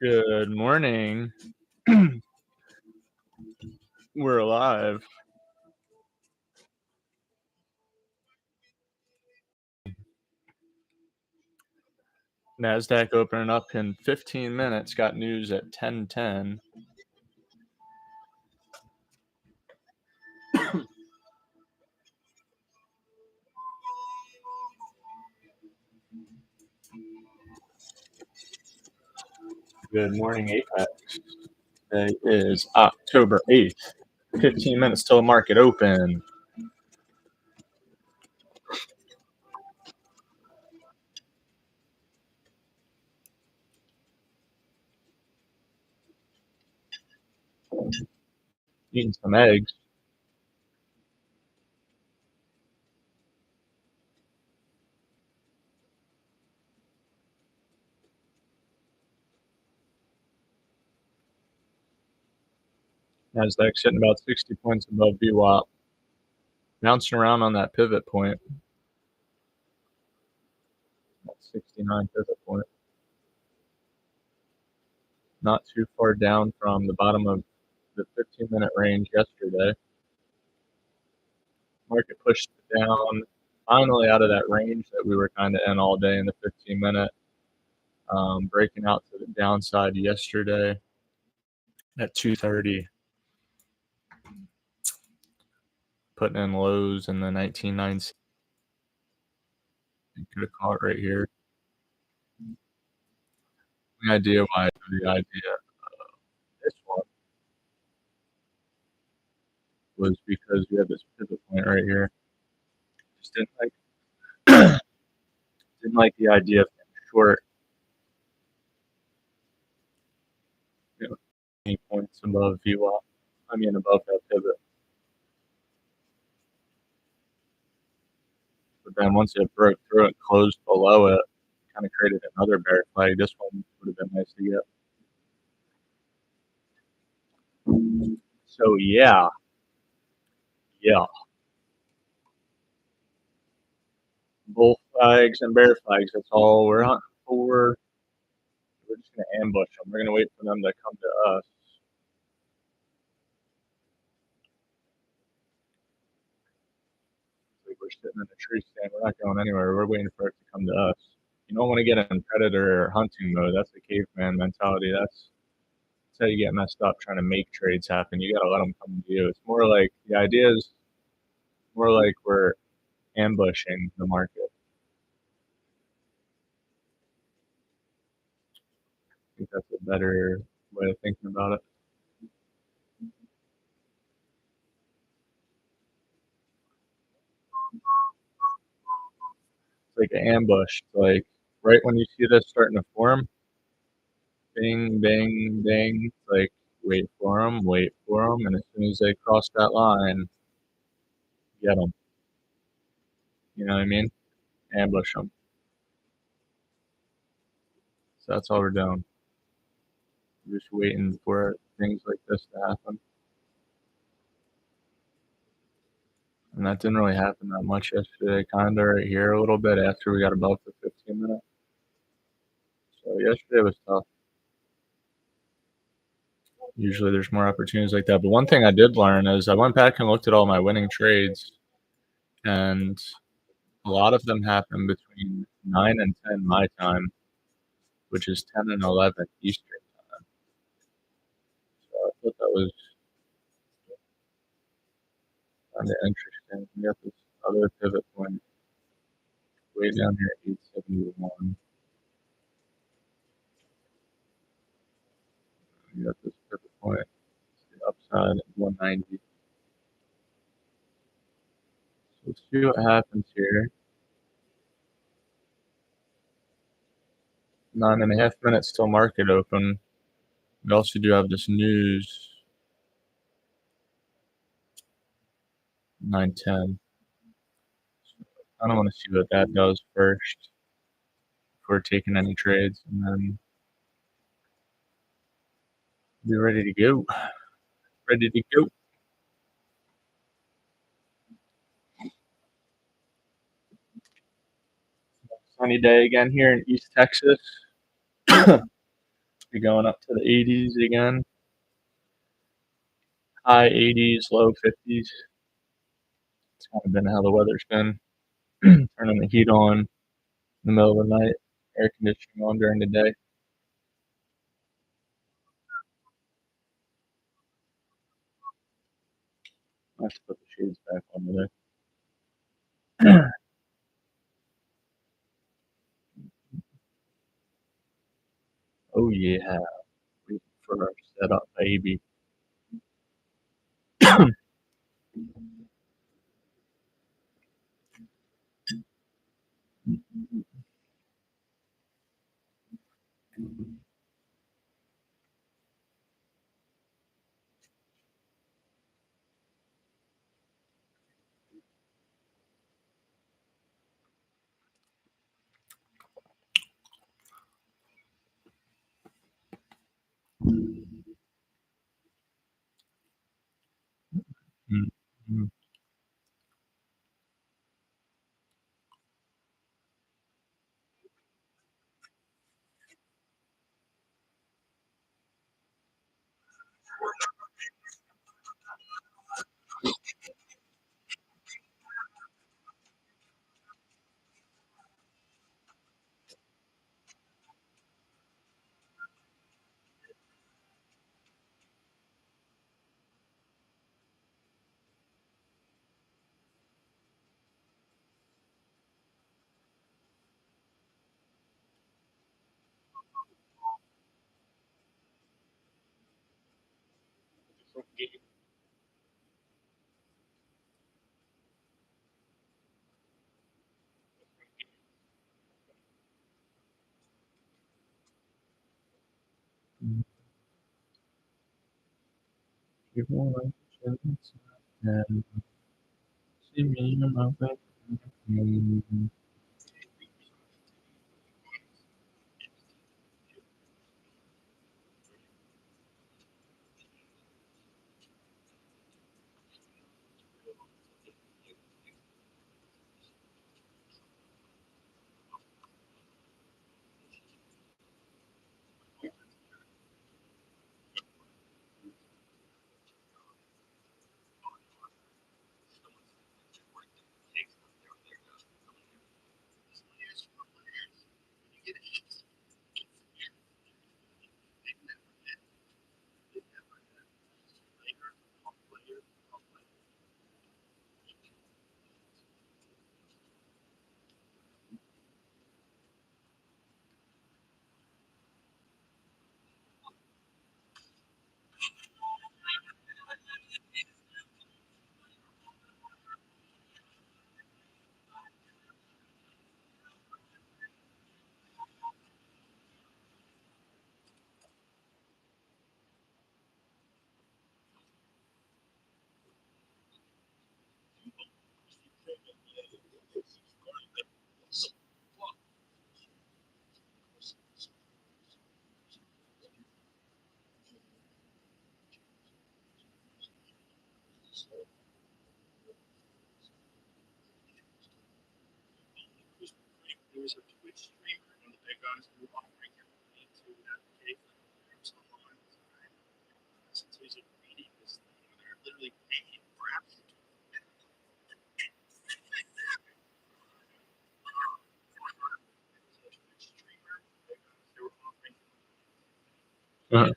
Good morning. We're alive. Nasdaq opening up in 15 minutes. Got news at 10:10. Good morning, Apex. Today is October 8th. 15 minutes till the market open. Eating some eggs. Nasdaq sitting about 60 points above VWAP. Bouncing around on that pivot point. That 69 pivot point. Not too far down from the bottom of the 15-minute range yesterday. Market pushed down finally out of that range that we were kind of in all day in the 15-minute. Breaking out to the downside yesterday at 2:30. Putting in lows in the 1990s. You could have caught right here. The idea why the idea of this one was because we have this pivot point right here. Just didn't like the idea of short, 20 points above VWAP. Above that pivot. But then once it broke through and closed below it, kind of created another bear flag. This one would have been nice to get. So yeah. Bull flags and bear flags. That's all we're hunting for. We're just going to ambush them. We're going to wait for them to come to us. Like we're sitting in a tree stand. We're not going anywhere. We're waiting for it to come to us. You don't want to get in predator or hunting mode. That's the caveman mentality. That's how you get messed up trying to make trades happen. You got to let them come to you. It's more like the idea is more like we're ambushing the market. I think that's a better way of thinking about it. It's like an ambush. It's like right when you see this starting to form, bing, bing, bing. It's like wait for them, and as soon as they cross that line, get them. You know what I mean? Ambush them. So that's all we're doing. We're just waiting for things like this to happen. And that didn't really happen that much yesterday. Kind of right here a little bit after we got above the 15-minute. So yesterday was tough. Usually there's more opportunities like that. But one thing I did learn is I went back and looked at all my winning trades, and a lot of them happened between 9 and 10 my time, which is 10 and 11 Eastern time. So I thought that was kind of interesting. We got this other pivot point way down here at 871. We got this pivot point to the upside at 190. So let's see what happens here. 9.5 minutes till market open. We also do have this news. 9:10. I don't want to see what that does first before taking any trades, and then be ready to go. Ready to go. Sunny day again here in East Texas. be going up to the 80s again. High 80s, low 50s. It's kind of been how the weather's been. Turning the heat on in the middle of the night, air conditioning on during the day. I have to put the shades back on today. Oh yeah, waiting for our setup, baby. Mm-hmm. Give me one chance and see me in my way. Uh,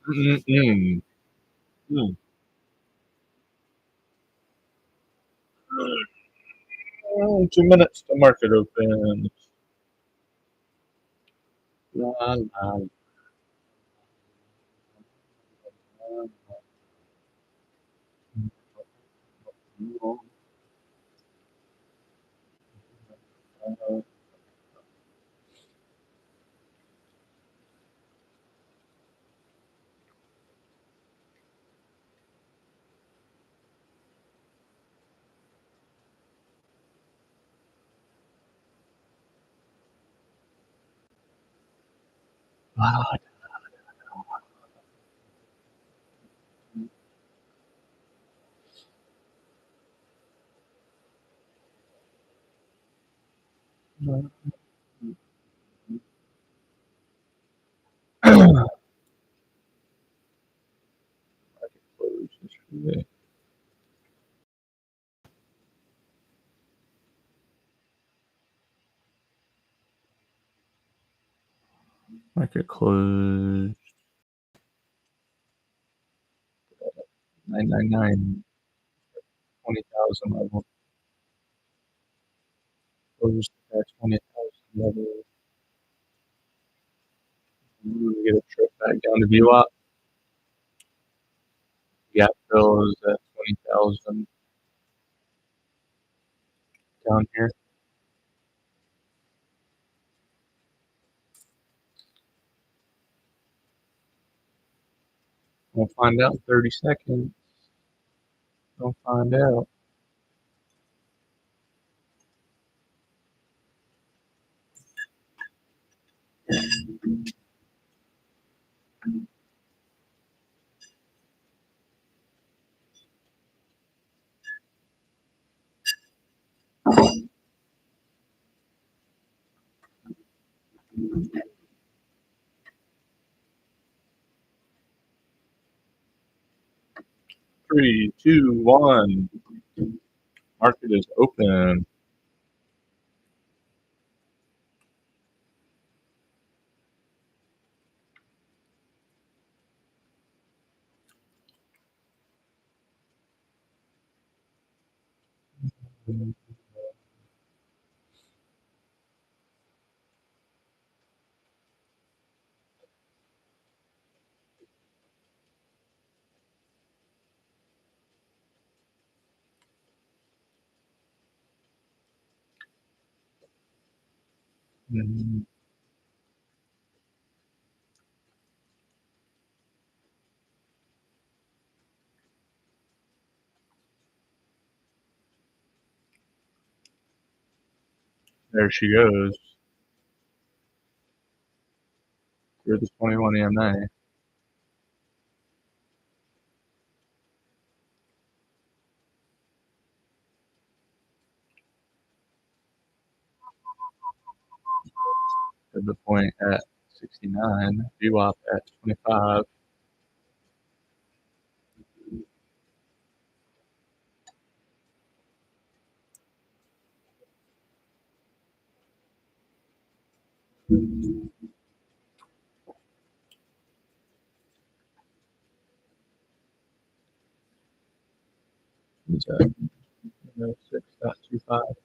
Mm-mm-mm. Mm. 2 minutes to market open. La, la, la. Close yesterday. Market closed 999, 20,000 level. Closed at 20,000 level. We get a trip back down to VWAP. Gap fill is at 20,000 down here. We'll find out in 30 seconds. We'll find out. Three, two, one. Market is open. There she goes. Through the 21 EMA. At the point at 69. VWAP at 25. Is that 6.25?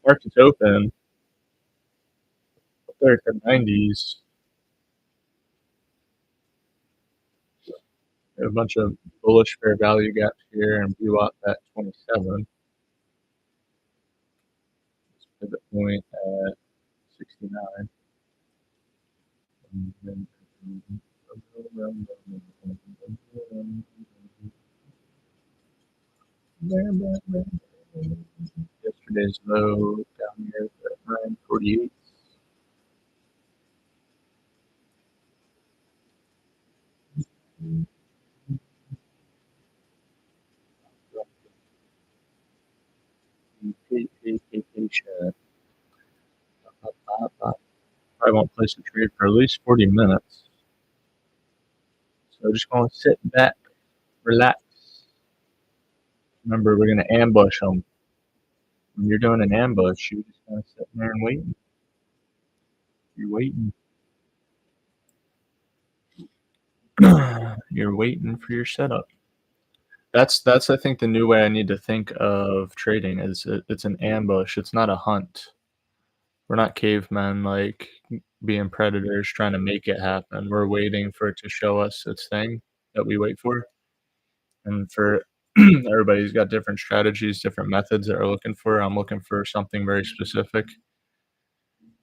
Market's open. Up there at the 90s. A bunch of bullish fair value gaps here and VWAP at 27. Pivot point at 69. Yesterday's low down here at 948. Vacation. probably won't place a trade for at least 40 minutes. So just going to sit back, relax. Remember, we're going to ambush them. When you're doing an ambush, you're just kind of sitting there and waiting. You're waiting. You're waiting for your setup. That's I think the new way I need to think of trading is it's an ambush. It's not a hunt. We're not cavemen like being predators trying to make it happen. We're waiting for it to show us its thing that we wait for. And for everybody's got different strategies, different methods that are looking for. I'm looking for something very specific.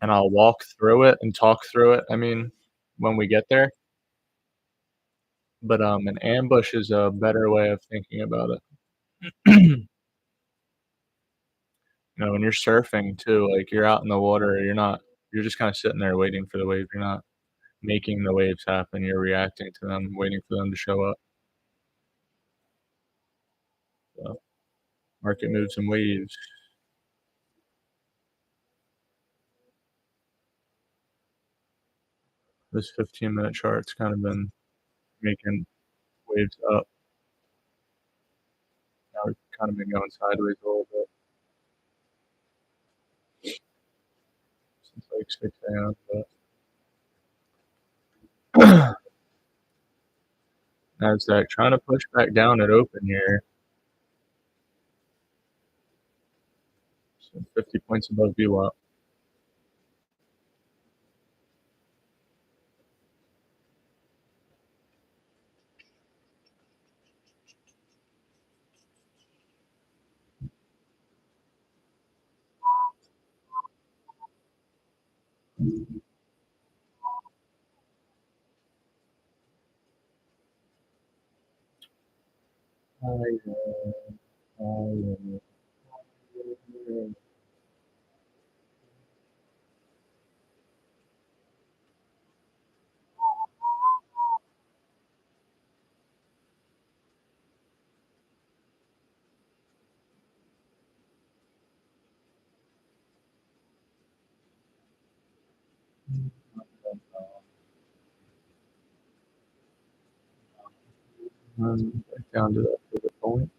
And I'll walk through it and talk through it, I mean, when we get there. But an ambush is a better way of thinking about it. You know, when you're surfing too, like you're out in the water, you're just kind of sitting there waiting for the wave. You're not making the waves happen. You're reacting to them, waiting for them to show up. So market moves in waves. This 15-minute chart's kind of been making waves up. Now we've kind of been going sideways a little bit since like 6 a.m. But Nasdaq trying to push back down at open here. So 50 points above VWAP. Back down to that pivot point.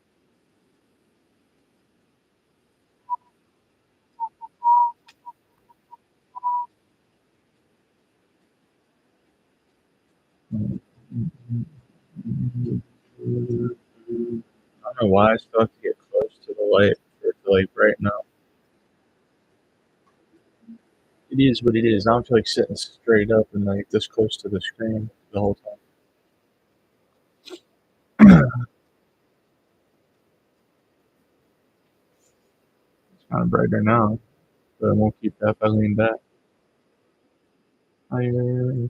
I don't know why I still have to get close to the light for it to like brighten up. It is what it is. I don't feel like sitting straight up and like this close to the screen the whole time. It's kind of brighter now, but I won't keep that if I lean back. Higher.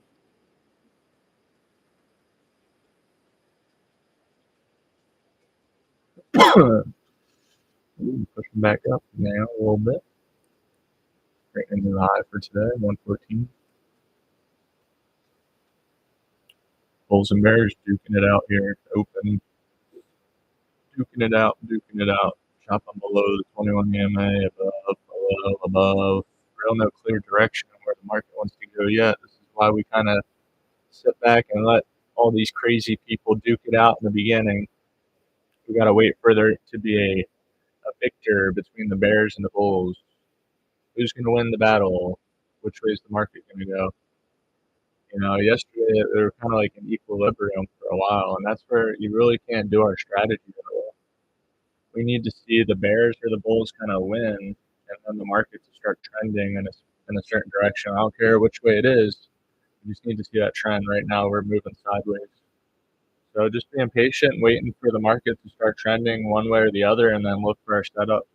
Ooh, pushing back up now a little bit. Right into the high for today, 114. Bulls and Bears duking it out here. Open. Duking it out, duking it out. Chopping below the 21 EMA, above. Real no clear direction on where the market wants to go yet. This is why we kind of sit back and let all these crazy people duke it out in the beginning. We got to wait for there to be a victor between the Bears and the Bulls. Who's going to win the battle? Which way is the market going to go? You know, yesterday they were kind of like in equilibrium for a while, and that's where you really can't do our strategy at all. We need to see the Bears or the Bulls kind of win, and then the market to start trending in a certain direction. I don't care which way it is. We just need to see that trend. Right now, we're moving sideways. So just being patient, waiting for the market to start trending one way or the other, and then look for our setup.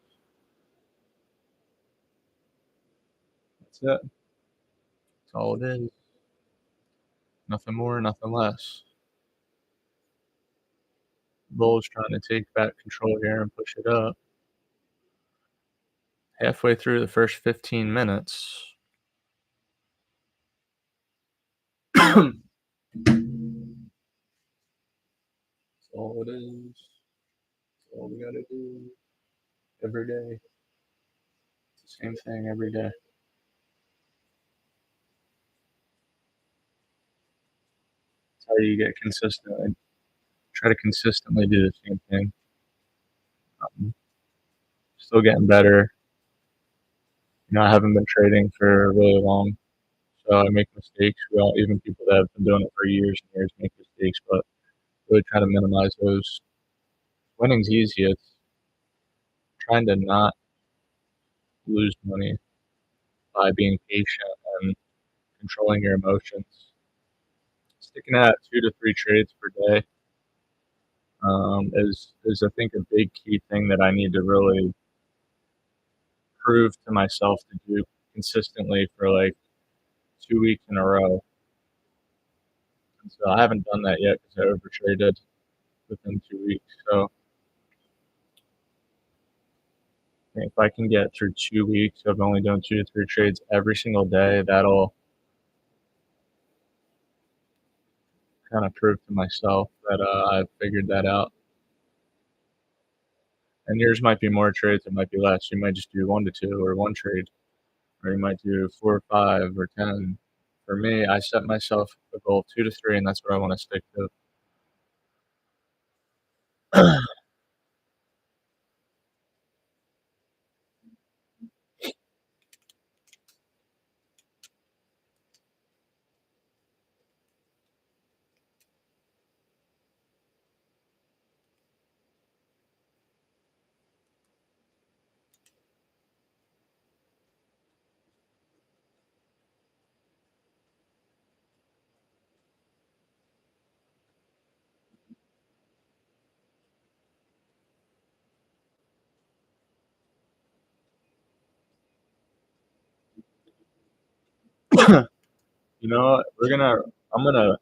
That's it. That's all it is. Nothing more, nothing less. Bulls trying to take back control here and push it up. Halfway through the first 15 minutes. That's all it is. That's all we gotta do every day. It's the same thing every day. how you get consistent and try to consistently do the same thing. Um, Still getting better. I haven't been trading for really long, so I make mistakes. We all, even people that have been doing it for years and years, make mistakes, but really try to minimize those. Winning's easy. It's trying to not lose money by being patient and controlling your emotions. Sticking at 2 to 3 trades per day is I think a big key thing that I need to really prove to myself to do consistently for like 2 weeks in a row. And so I haven't done that yet because I overtraded within 2 weeks. So if I can get through 2 weeks of only doing 2 to 3 trades every single day, that'll kind of prove to myself that I've figured that out. And yours might be more trades, it might be less. You might just do 1 to 2 or 1 trade, or you might do 4 or 5 or 10. For me, I set myself a goal of 2 to 3, and that's what I want to stick to.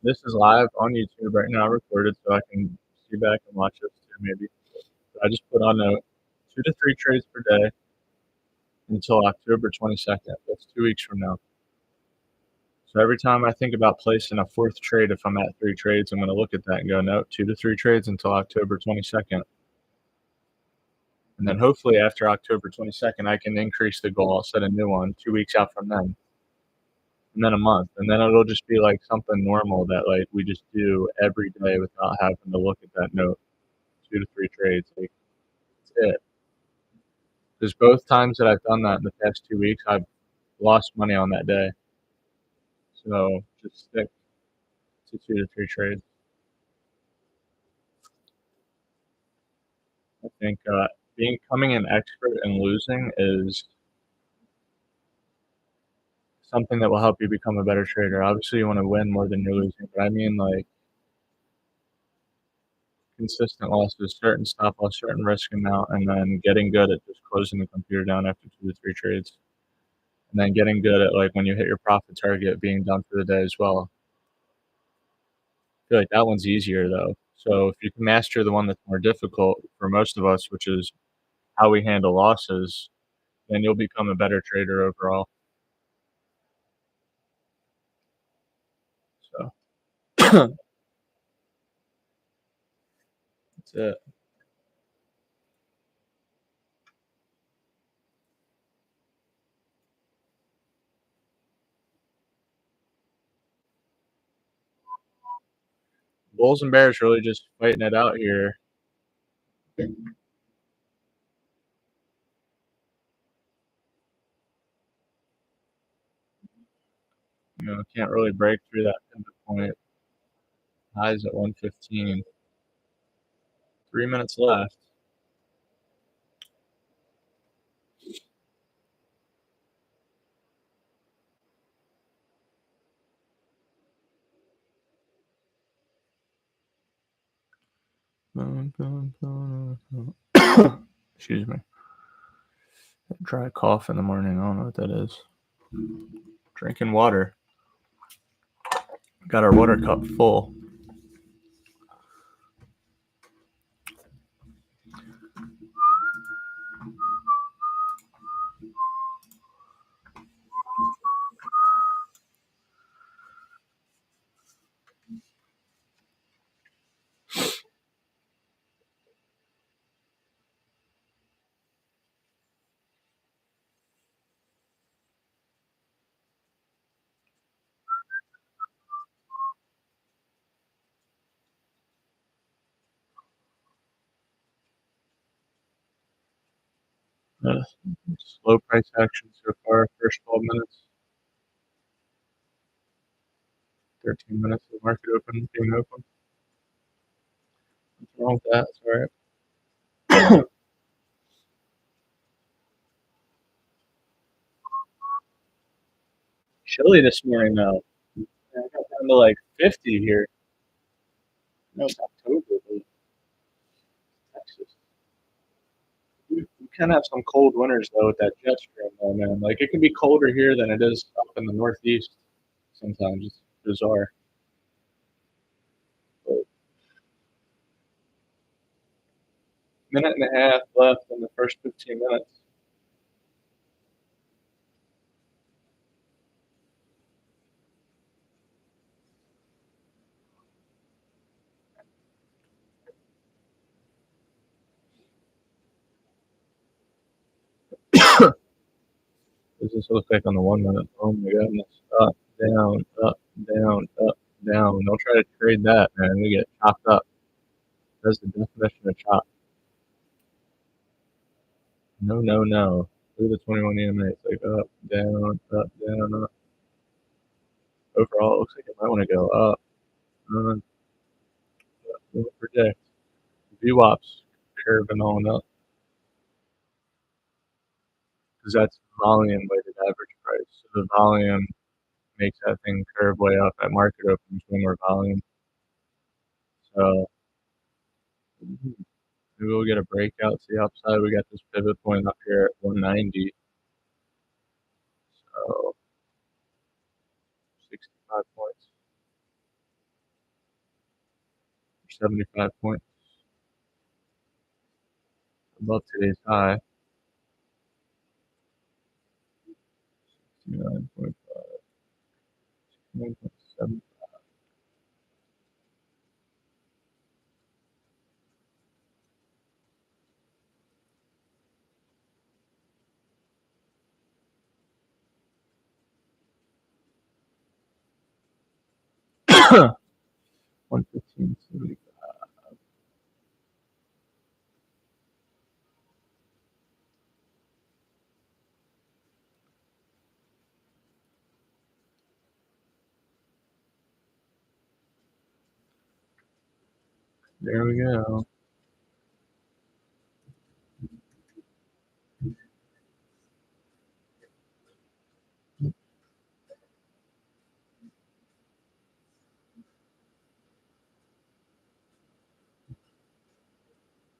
This is live on YouTube right now, recorded, so I can see back and watch this too, maybe. But I just put on a 2 to 3 trades per day until October 22nd. That's 2 weeks from now. So every time I think about placing a fourth trade, if I'm at 3 trades, I'm going to look at that and go, no, 2 to 3 trades until October 22nd. And then hopefully after October 22nd, I can increase the goal. I'll set a new one 2 weeks out from then, and then a month. And then it'll just be like something normal that like we just do every day without having to look at that note, 2 to 3 trades. Like, that's it. Because both times that I've done that in the past 2 weeks, I've lost money on that day. So just stick to 2 to 3 trades. I think becoming an expert in losing is something that will help you become a better trader. Obviously, you want to win more than you're losing, but I mean like consistent losses, certain stop loss, certain risk amount, and then getting good at just closing the computer down after 2 to 3 trades, and then getting good at like when you hit your profit target, being done for the day as well. I feel like that one's easier though. So if you can master the one that's more difficult for most of us, which is how we handle losses, then you'll become a better trader overall. So that's it. Bulls and Bears really just fighting it out here. Can't really break through that pivot point. Highs at 115. 3 minutes left. Excuse me. Dry cough in the morning. I don't know what that is. Drinking water. Got our water cup full. Slow price action so far, first 12 minutes. 13 minutes of the market open, being open. What's wrong with that? It's alright. Chilly this morning though. I got down to like 50 here. No, it's October, but Texas. We can have some cold winters though with that jet stream though, man. Like it can be colder here than it is up in the Northeast. Sometimes it's bizarre. But minute and a half left in the first 15 minutes. Does this look like on the 1 minute? Oh my goodness. Up, down, up, down, up, down. Don't try to trade that, man. We get chopped up. That's the definition of chop. No, no, no. Look at the 21 EMA. It's like up, down, up. Overall, it looks like it might want to go up. Don't predict. VWAP's curving on up because that's volume weighted average price. So the volume makes that thing curve way up at market opens when we're volume. So maybe we'll get a breakout to the upside. We got this pivot point up here at 190. So 65 points, 75 points above today's high. 69.5, 69.7. $115.75. There we go.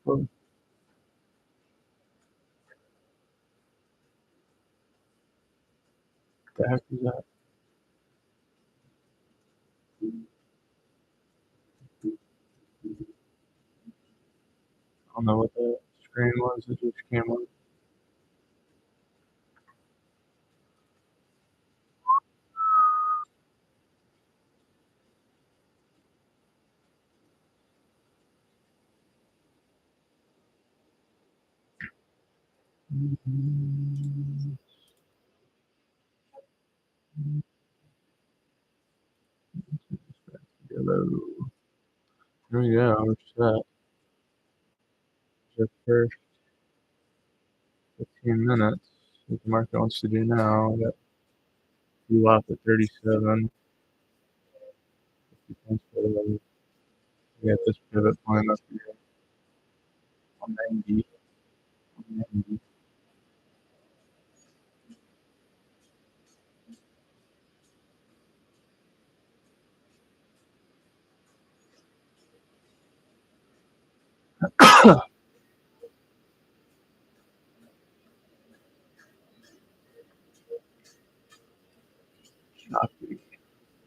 What the heck is that? I don't know what the screen was. It just came up. Yellow. There we go. What's that? The first 15 minutes. What the market wants to do now. We got you off at 37. 50 points below. We got this pivot point up here. 190. 190. Choppy.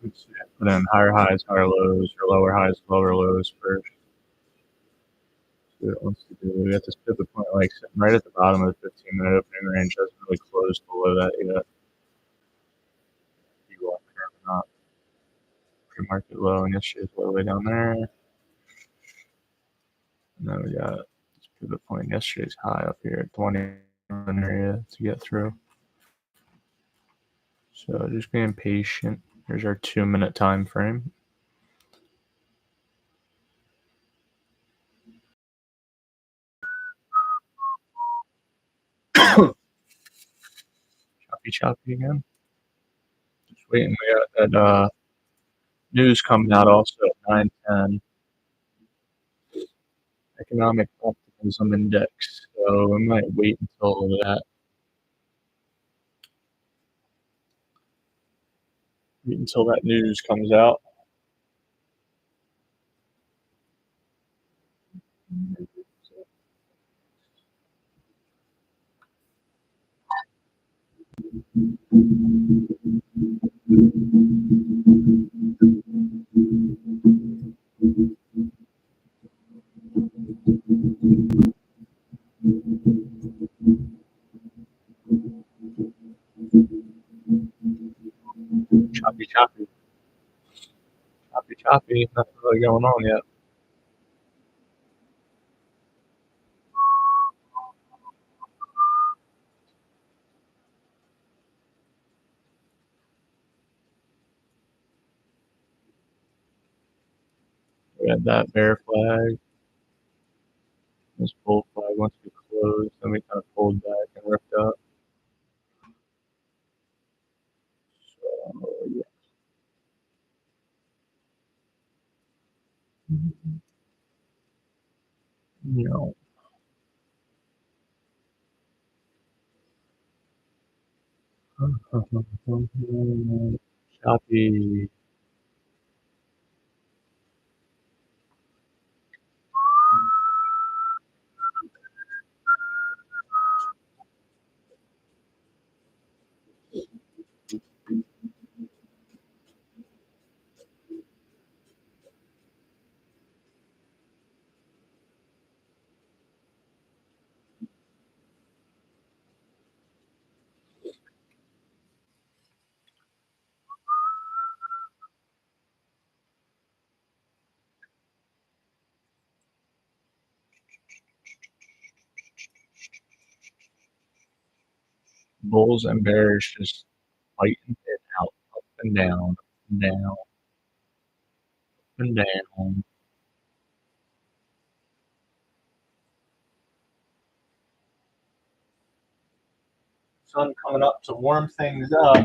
Let's see. Put in higher highs, higher lows, or lower highs, lower lows first. See what it wants to do. We got this pivot point like sitting right at the bottom of the 15-minute opening range. Hasn't really closed below that yet. You walk curve up. Pre-market low, and yesterday's low way down there. And then we got this pivot point yesterday's high up here at 20 area to get through. So just being patient. Here's our 2-minute time frame. choppy again. Just waiting. We got that news coming out also at 9:10. Economic optimism index. So we might wait until that. Wait until that news comes out. Choppy, choppy. Choppy, choppy. Nothing really going on yet. We had that bear flag. This bull flag once we closed, then we kind of pulled back and ripped up. So, yeah. No. Choppy. Bulls and bears just fighting it out, up and down, up and down, up and down. Sun coming up to warm things up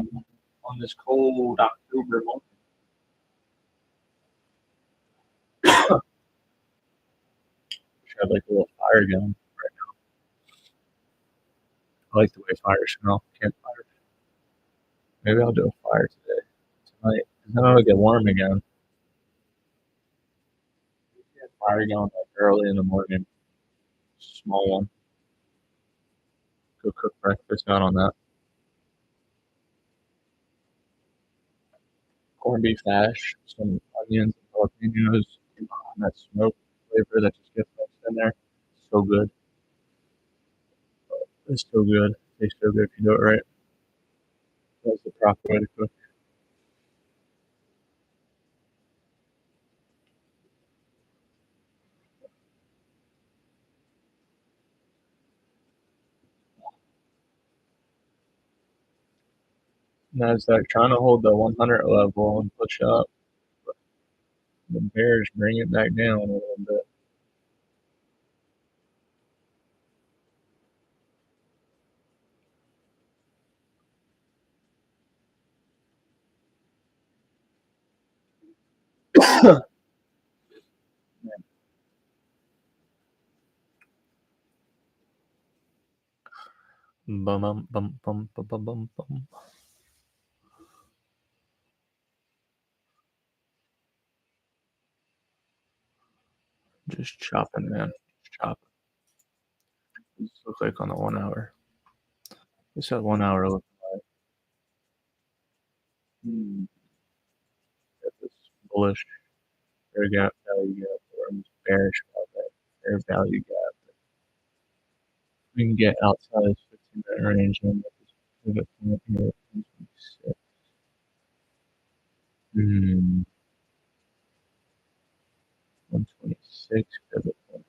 on this cold October morning. Wish I had like a little fire going right now. I like the way fires smell. Campfire. Maybe I'll do a fire today, tonight. Then it'll get warm again. Fire going like early in the morning. Small one. Go cook breakfast out on that. Corned beef hash, some onions and jalapenos, and that smoke flavor that just gets mixed in there. So good. It's so good. Tastes so good if you do it right. That's the proper way to cook. Nasdaq trying to hold the 100 level and push up. But the bears bring it back down a little bit. Bum, bum, bum, bum, bum, bum, bum, bum. Just chopping, man. Just chopping. This looks like on the 1 hour. This at 1 hour looks like got this bullish fair gap value gap or bearish fair value gap. We can get outside this 15-minute range and get this pivot point here at 126. 126 pivot point.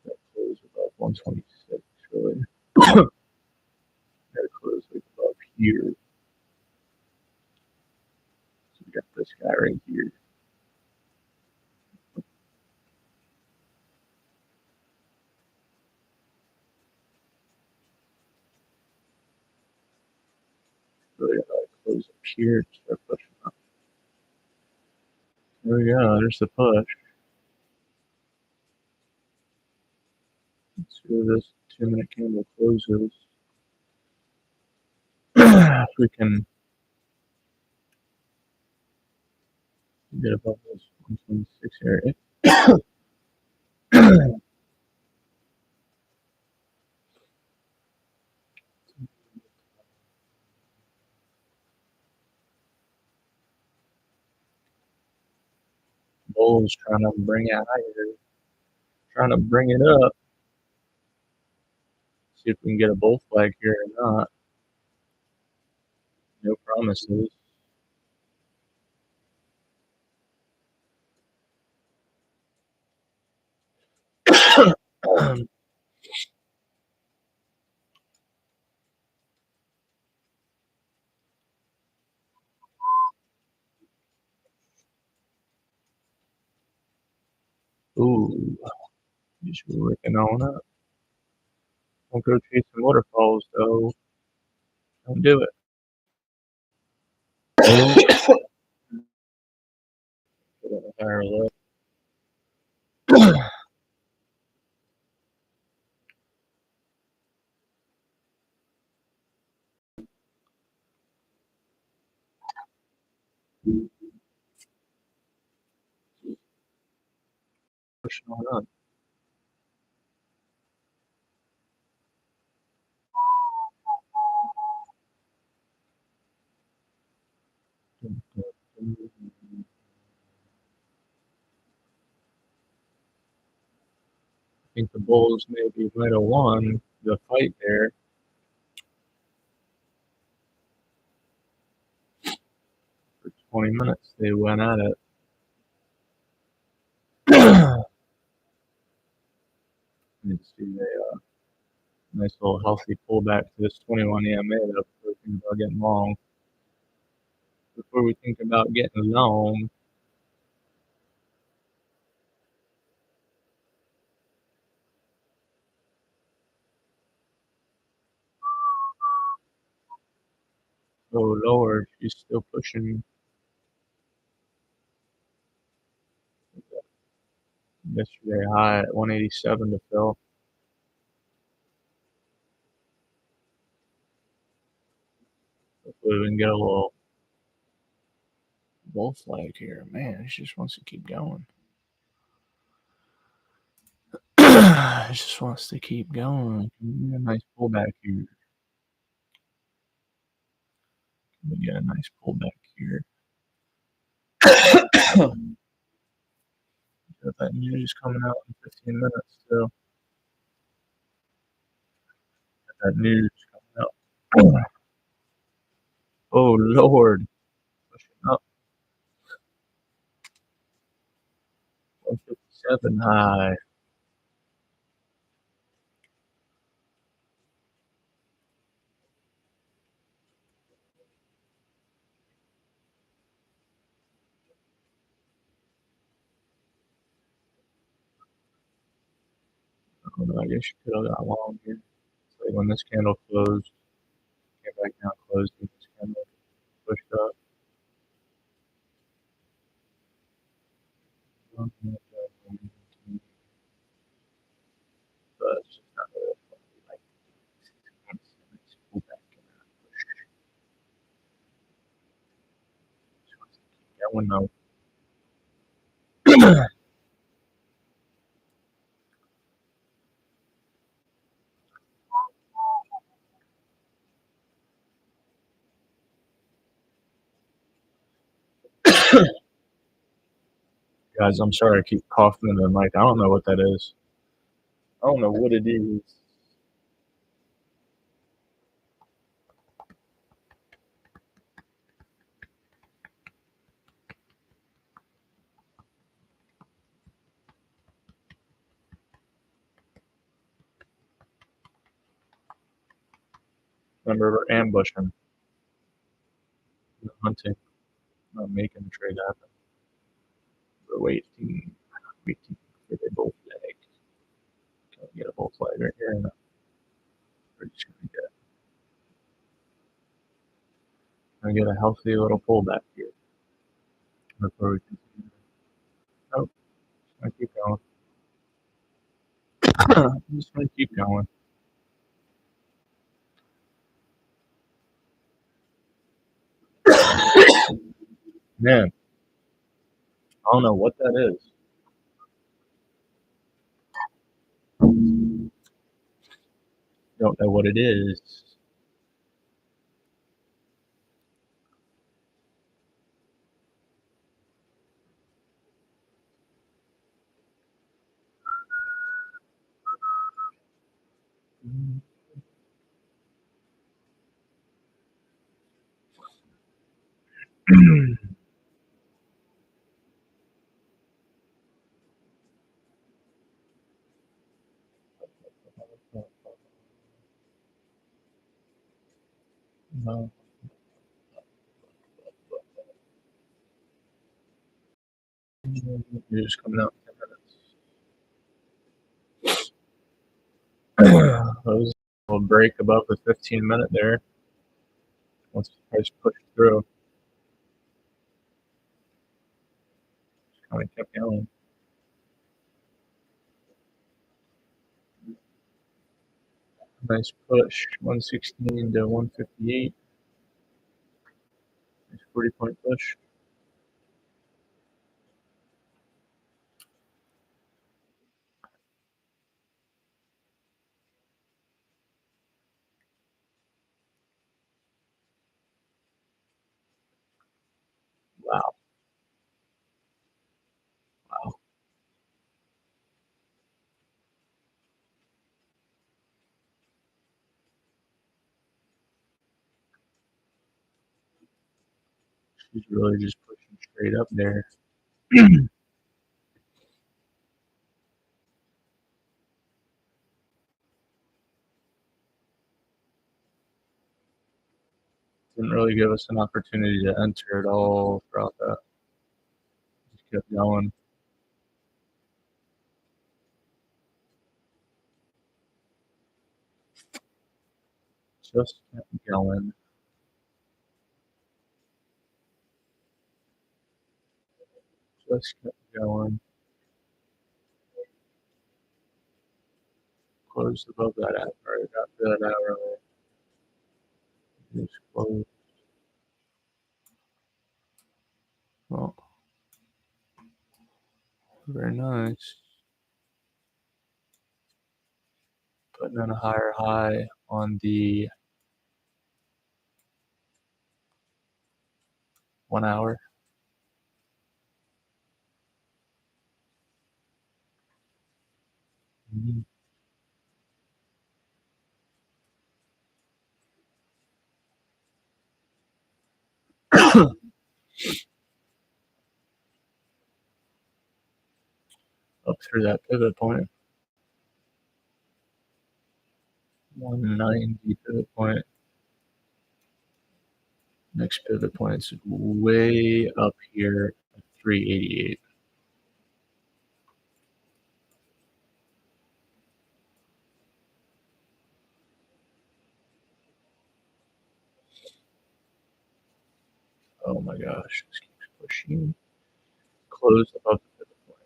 That close above 126 really. Gotta close like above here. So we got this guy right here. really gotta close up here to start pushing up. There we go. There's the push. Let's see where this 2-minute candle closes. If we can get above this 126 area. Bulls trying to bring it higher, trying to bring it up. See if we can get a bull flag here or not. No promises. Ooh, just working on it. Don't go chasing waterfalls though. Don't do it. Put it higher low. Pushing on up. I think the Bulls maybe might have won the fight there. For 20 minutes they went at it. Let's see a nice little healthy pullback to this 21 EMA that we're thinking about getting long. Before we think about getting long, go lower. She's still pushing. Yesterday high at 187 to fill. Hopefully we can get a little bull flag here. Man, she just wants to keep going. It just wants to keep going. Can we get a nice pullback here? Can we get a nice pullback here? That news coming out in 15 minutes, so that news coming out. Oh Lord, pushing up 157 high. Oh, no, I guess you could have got long here. So when this candle closed, came back down, closed, and this candle pushed up. But it's just not really like pullback and push. Just wants to keep going though. Guys, I'm sorry I keep coughing in the mic. I don't know what that is. I don't know what it is. Remember, we're ambushing, we're hunting, not making the trade happen. We're waiting for the bull flag. Can we get a bull flag right here? We're just gonna get I get a healthy little pullback here before we continue. Oh, just gonna keep going. I'm just gonna keep going. Man, I don't know what that is. Don't know what it is. No. You're just coming out in 10 minutes. That was a little break above the 15-minute there. Once the price pushed through, just kind of kept going. Nice push, 116 to 158. Nice 40-point push. Wow. Wow. She's really just pushing straight up there. Didn't really give us an opportunity to enter at all throughout that. Just kept going. Just kept going. Just kept going. Closed above that app, right? After that hourly. Just closed. Well, very nice. Putting in a higher high on the 1 hour. Up through that pivot point. 190 pivot point. Next pivot point is way up here at 388. Oh my gosh, this keeps pushing. Closed above the pivot point.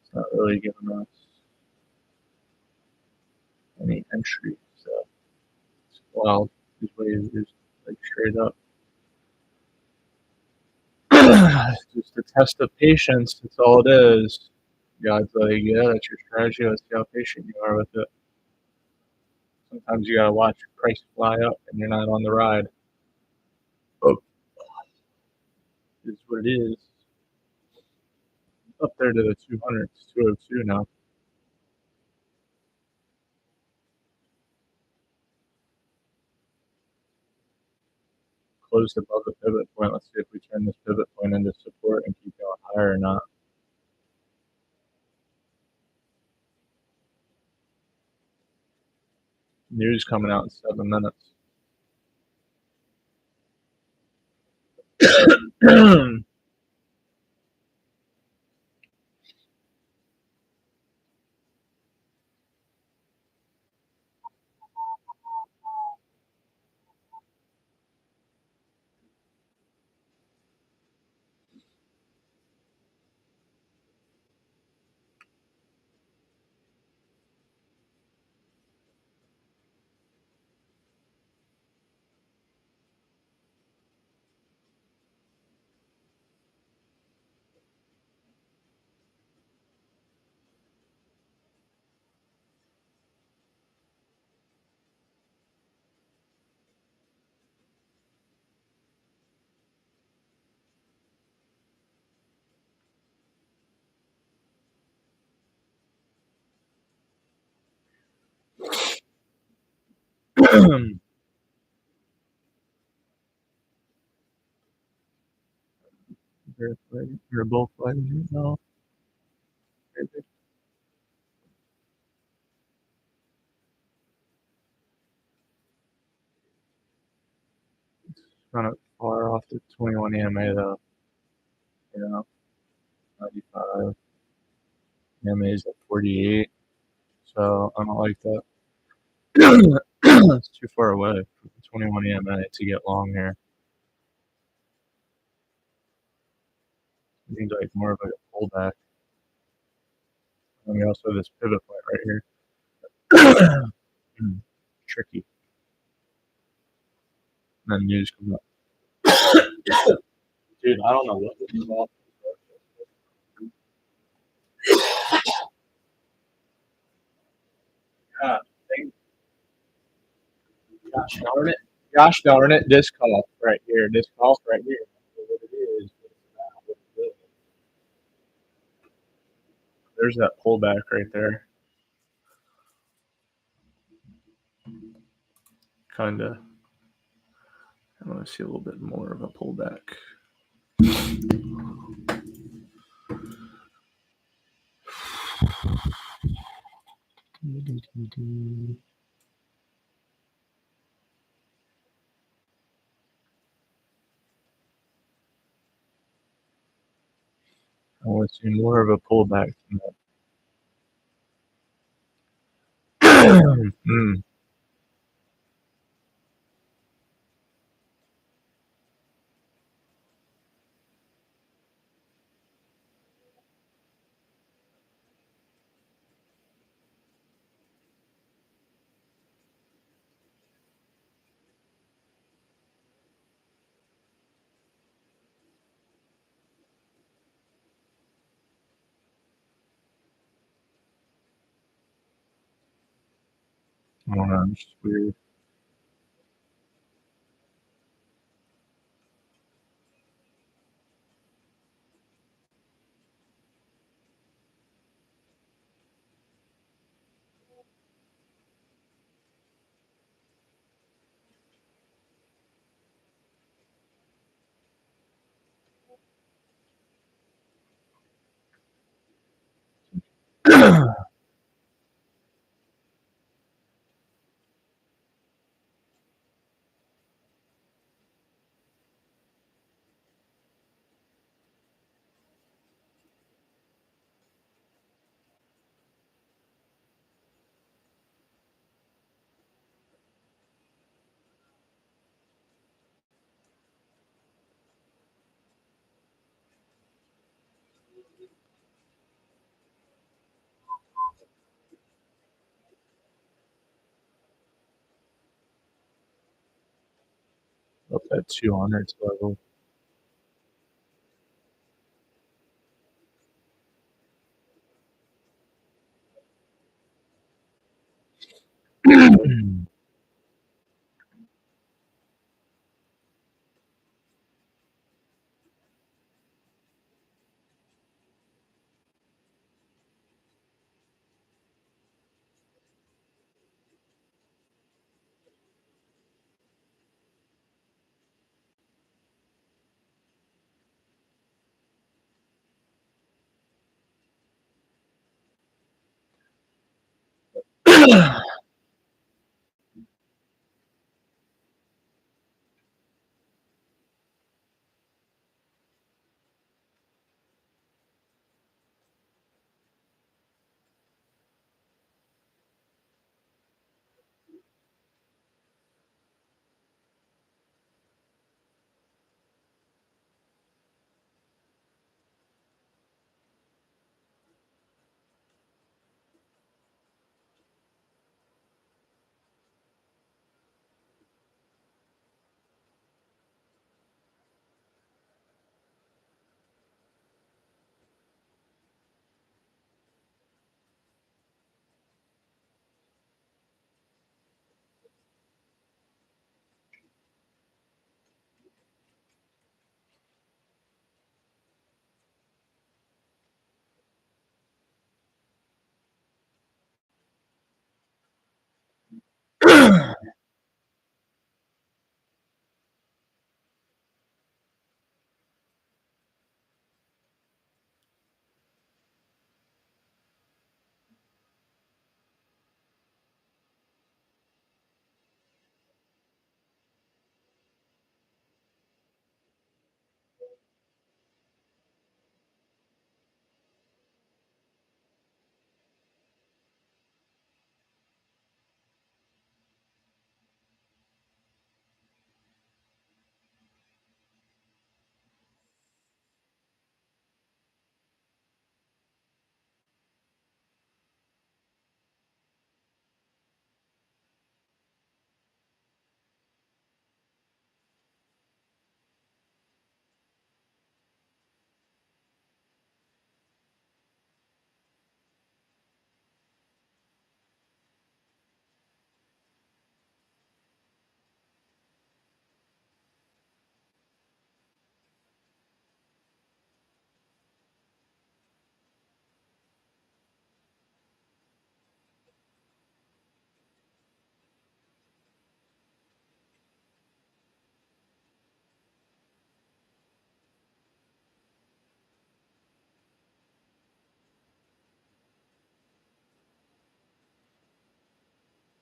It's not really giving us any entry, so it's wild. These waves are just like straight up. Just a test of patience. That's all it is. God's like, yeah, that's your strategy. Let's see how patient you are with it. Sometimes you gotta watch your price fly up and you're not on the ride. Oh, it's what it is. Up there to the 200. It's 202 now. Closed above the pivot point. Let's see if we turn this pivot point into support and keep going higher or not. News coming out in 7 minutes. You're both flagging now. Maybe. Kind of far off the 21 EMA though. You know, 95. EMA is at 48. So I don't like that. It's too far away from 21 EMA to get long here. It needs like more of a pullback. And we also have this pivot point right here. Tricky. And then news comes up. Dude, I don't know what this is about. Yeah, gosh darn it. Gosh darn it. This call right here. This call right here. What it is. There's that pullback right there. Kind of. I want to see a little bit more of a pullback. I want to see more of a pullback than that. I don't know. It's just weird. Up at 200 level.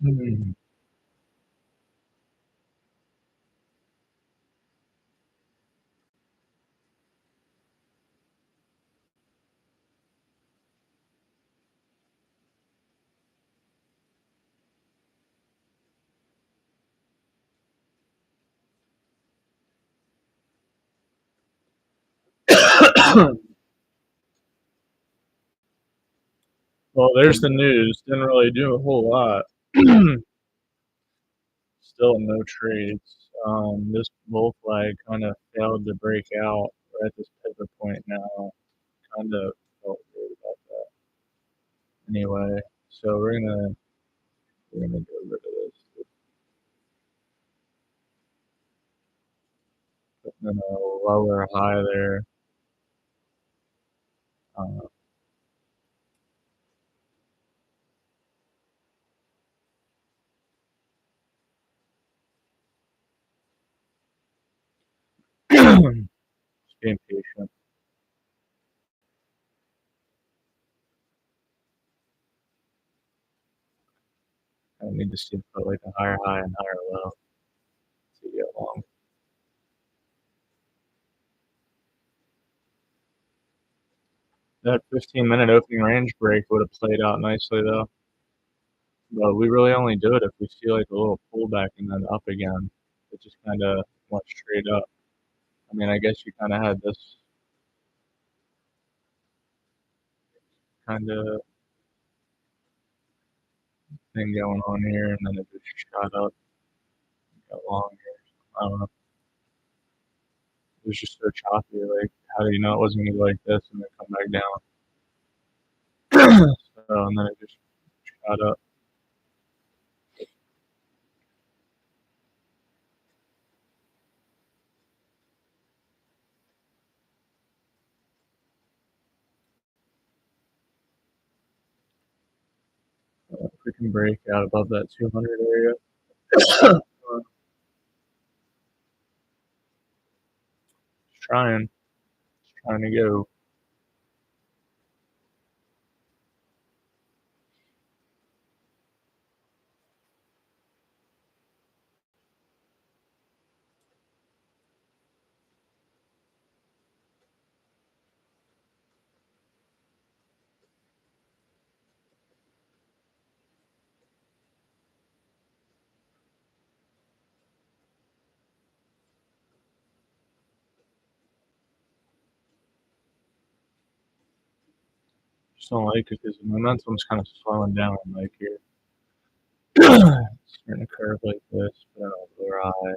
Mm. Well, there's the news. Didn't really do a whole lot. Still no trades. This bull flag kind of failed to break out. We're at this pivot point now. Kind of felt weird about that. Anyway, so we're gonna get rid of this. Putting in a lower high there. Uh, just being patient. I need to see put like a higher high and higher low to get long. That 15-minute opening range break would have played out nicely though. But we really only do it if we see like a little pullback and then up again. It just kind of went straight up. I mean, I guess you kind of had this kind of thing going on here, and then it just shot up, got long here. I don't know. It was just so choppy. Like, how do you know it wasn't gonna go like this and then come back down? So, and then it just shot up. If we can break out above that 200 area, just trying to go. Just don't like it because the momentum's kind of slowing down. Like here, starting to curve like this, but then I'll go high.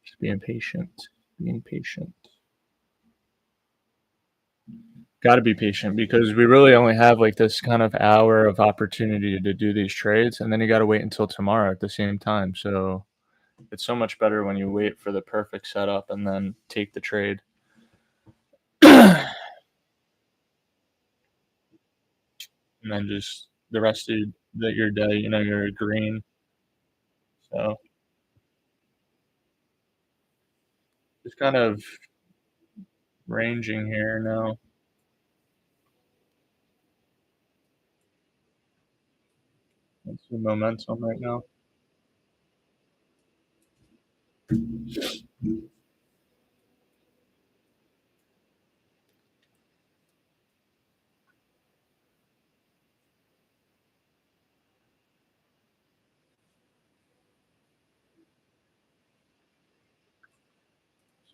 Just being patient, being patient. Got to be patient because we really only have like this kind of hour of opportunity to do these trades, and then you got to wait until tomorrow at the same time. So it's so much better when you wait for the perfect setup and then take the trade. And then just the rest of your day, you're green. So just kind of ranging here now. That's the momentum right now.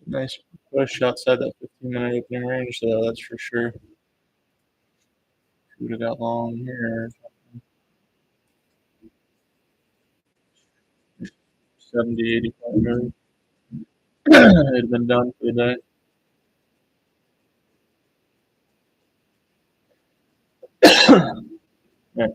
Nice push outside that 15-minute opening range, though, that's for sure. Would have got long here. 70, 85 million. It'd have been done for the day. Yeah.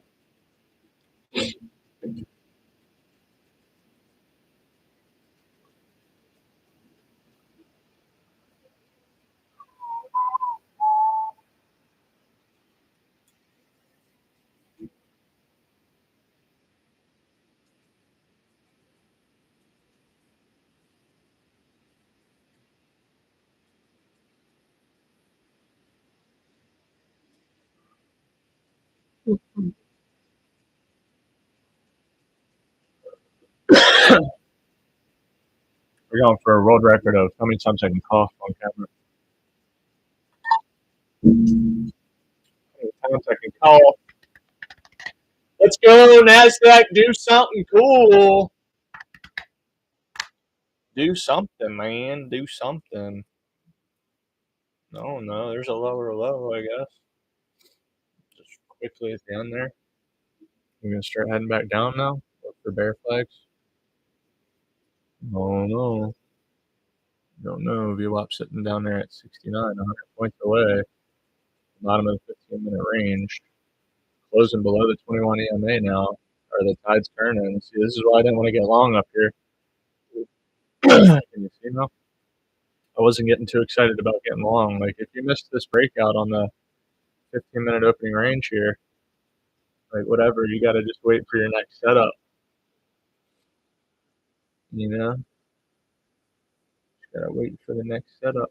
We're going for a world record of how many times I can cough on camera. How many times I can cough. Let's go, Nasdaq. Do something cool. Do something, man. Do something. No, there's a lower low, I guess. Just quickly at the end there. We're going to start heading back down now. Look for bear flags. Oh, no. Don't know. VWAP sitting down there at 69, 100 points away. Bottom of the 15-minute range. Closing below the 21 EMA now. Or the tide's turning. See, this is why I didn't want to get long up here. Can you see now? I wasn't getting too excited about getting long. Like, if you missed this breakout on the 15-minute opening range here, like, whatever, you got to just wait for your next setup. You know? Just got to wait for the next setup.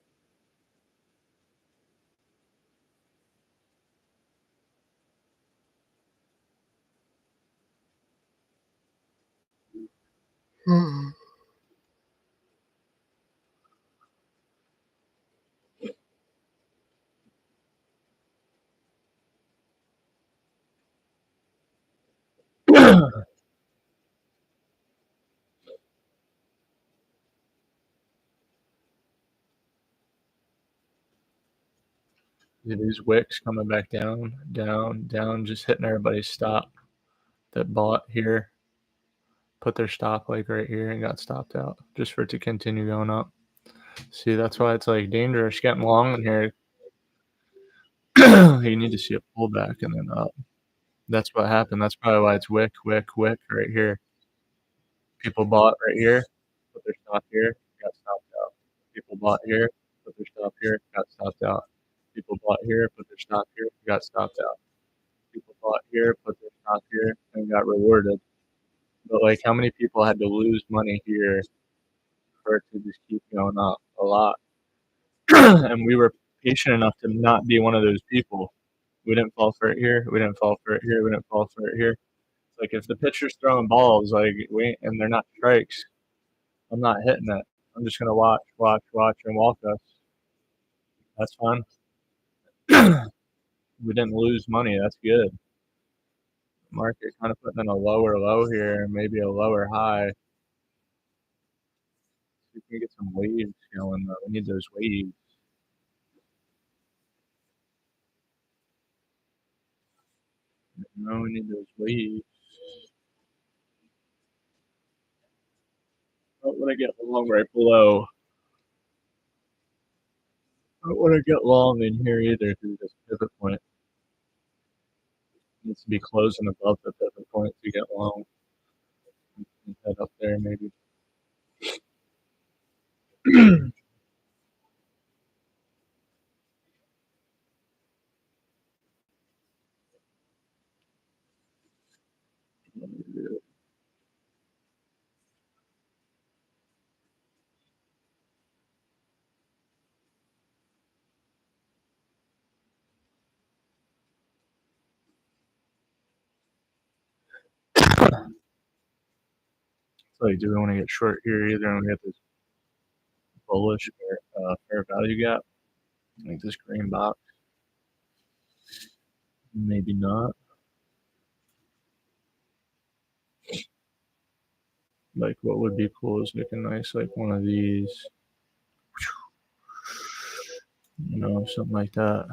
These wicks coming back down, just hitting everybody's stop that bought here. Put their stop like right here and got stopped out just for it to continue going up. See, that's why it's like dangerous getting long in here. You need to see a pullback and then up. That's what happened. That's probably why it's wick right here. People bought right here, put their stop here, got stopped out. People bought here, put their stop here, got stopped out. People bought here, put their stop here, got stopped out. People bought here, put their stop here, and got rewarded. But like, how many people had to lose money here for it to just keep going up? A lot. And we were patient enough to not be one of those people. We didn't fall for it here. We didn't fall for it here. We didn't fall for it here. Like, if the pitcher's throwing balls, like, and they're not strikes, I'm not hitting it. I'm just gonna watch, and walk us. That's fine. We didn't lose money. That's good. Market kind of putting in a lower low here, maybe a lower high. We can get some waves going though. We need those waves. No, we need those waves. I don't want to get long right below. I don't want to get long in here either through this pivot point. It needs to be closing above the pivot point to get long. Head up there maybe. Like, do we want to get short here either? And we get this bullish fair value gap, like this green box. Maybe not. Like, what would be cool is looking nice, like one of these, you know, something like that.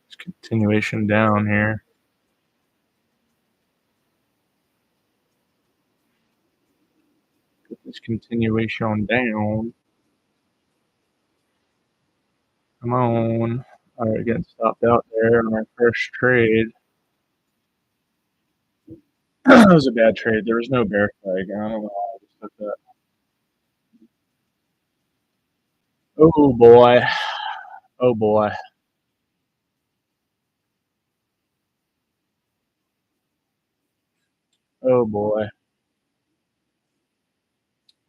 It's continuation down here. Get this continuation down. Come on. All right, getting stopped out there on our first trade. That was a bad trade. There was no bear flag. I don't know why I just took that. Oh boy. Oh boy. Oh boy.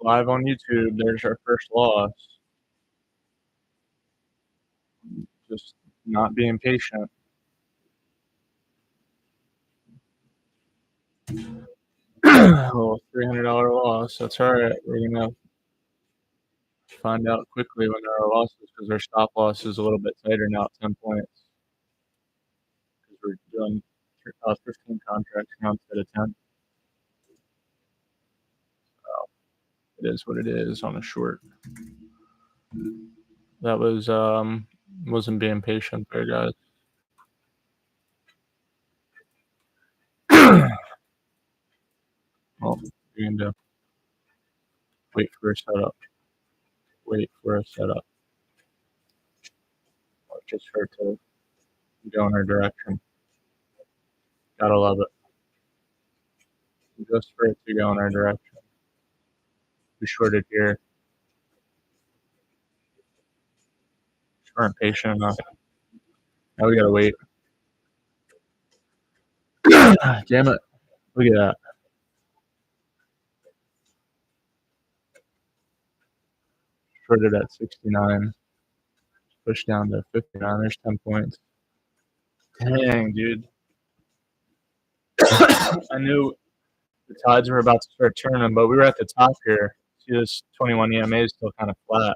Live on YouTube, there's our first loss. Just not being patient. Well, $300 loss. That's all right. We're gonna find out quickly when there are losses because our stop loss is a little bit tighter now at 10 points because we're doing 15 contracts now instead of 10. So it is what it is on a short. That was wasn't being patient there, guys. Well, you're gonna wait for a setup. Wait for a setup. Or just for it to go in our direction. Gotta love it. Just for it to go in our direction. We shorted here. Just weren't patient enough. Now we gotta wait. Damn it. Look at that. Shorted at 69. Pushed down to 59. There's 10 points. Dang, dude. I knew the tides were about to start turning, but we were at the top here. See, this 21 EMA is still kind of flat.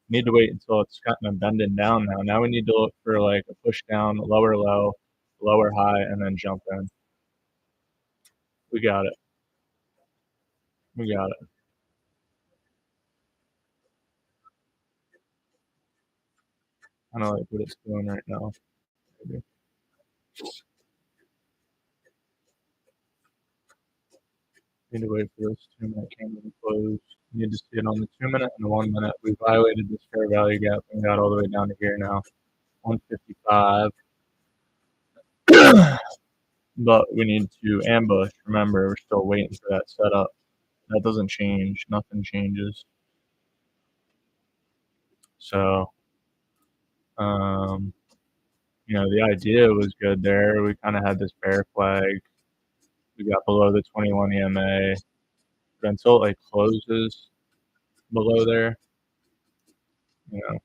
Need to wait until it's kind of bending down now. Now we need to look for like a push down, lower low, lower high, and then jump in. We got it. We got it. I don't like what it's doing right now. Maybe. Need to wait for this 2-minute candle to close. Need to see it on the 2-minute and the 1-minute. We violated this fair value gap and got all the way down to here now. 155. But we need to ambush. Remember, we're still waiting for that setup. That doesn't change. Nothing changes. So, the idea was good there. We kind of had this bear flag. We got below the 21 EMA. But until it like closes below there, you know.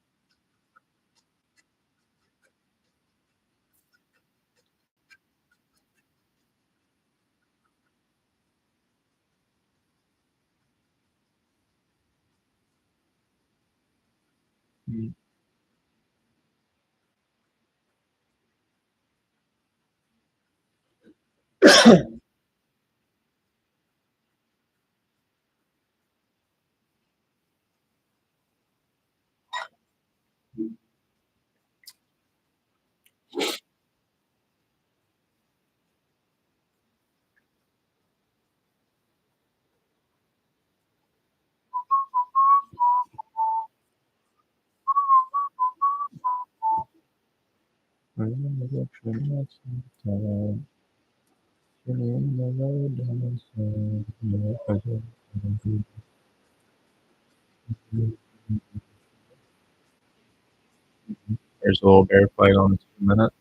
There's a little bear flag on the 2-minute.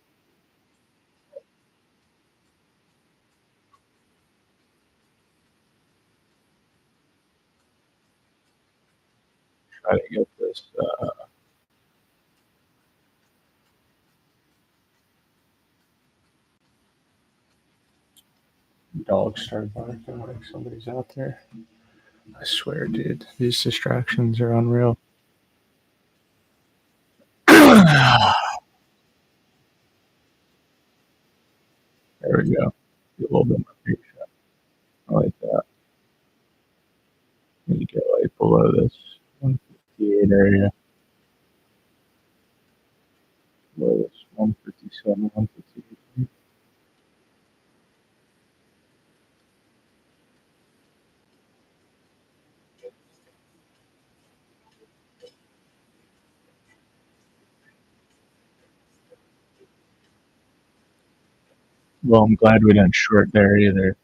Try to get this. Dog started barking like somebody's out there. I swear, dude, these distractions are unreal. There we go. Get a little bit more patient. I like that. Need to get like below this 158 area. Below this 157, 158. Well, I'm glad we didn't short there either.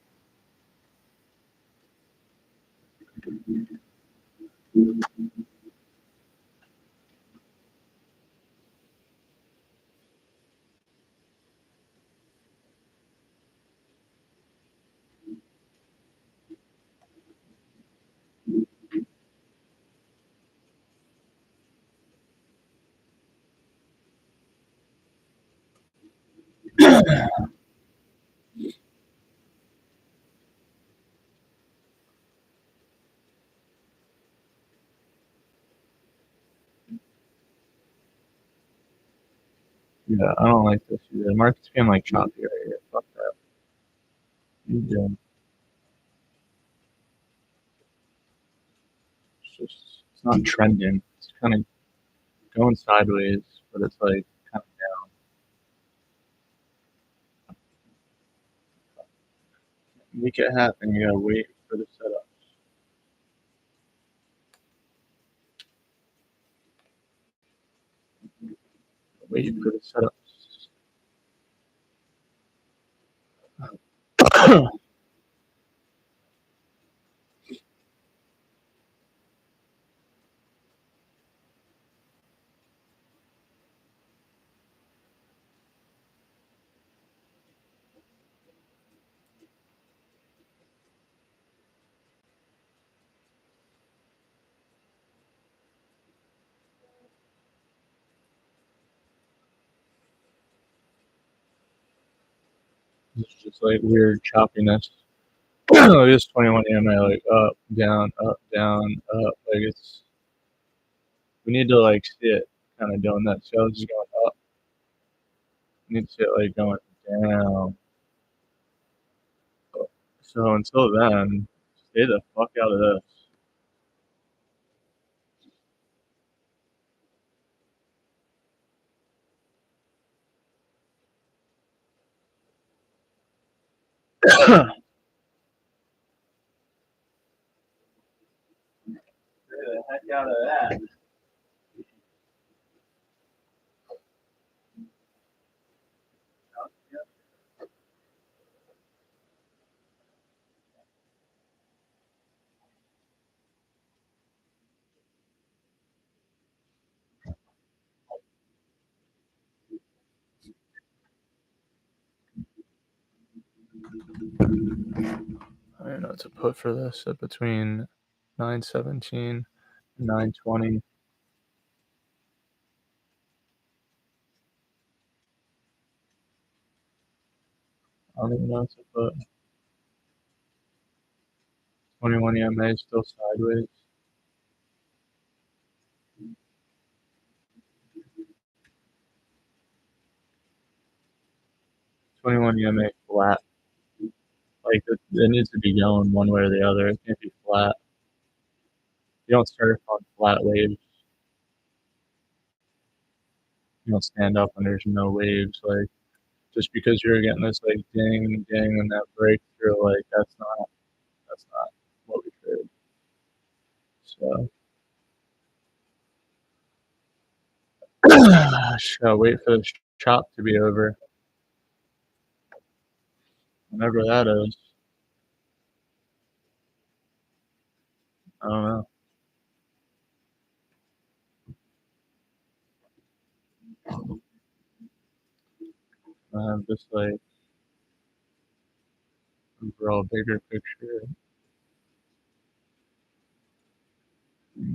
Yeah, I don't like this either. The market's being like choppy right here. Fuck that. You doing? It's not trending. It's kind of going sideways, but it's like kind of down. Make it happen. You gotta wait for the setup. Wait for the setup. It's just like weird choppiness. This 21 EMA like up, down, up. Like it's we need to like see it kind of doing that. So it's just going up. We need to see it like going down. So until then, stay the fuck out of this. Stay the heck out of that. I don't know what to put for this at between 917 and 920. I don't even know what to put. 21 EMA still sideways. 21 EMA flat. Like it needs to be going one way or the other. It can't be flat. You don't surf on flat waves. You don't stand up when there's no waves. Like just because you're getting this like ding ding and that breakthrough, like that's not what we trade. So just gotta wait for this chop to be over. Whenever that is. I don't know. I have this like overall bigger picture.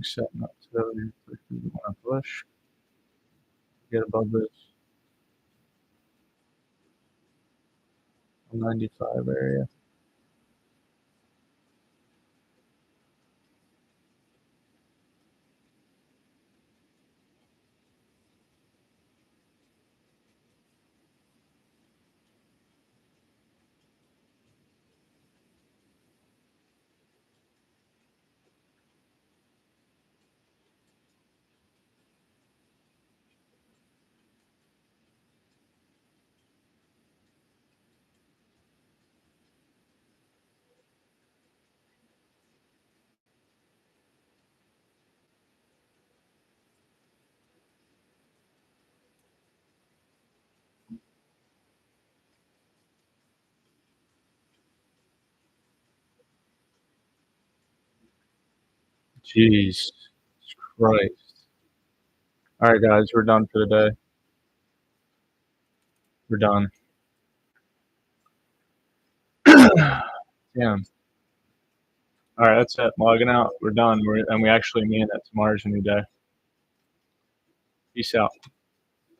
Setting up so if you want to push, get above this 95 area. Jeez Christ. All right, guys, we're done for the day. We're done. Damn. All right, that's it. Logging out. We're done. And we actually mean that tomorrow's a new day. Peace out.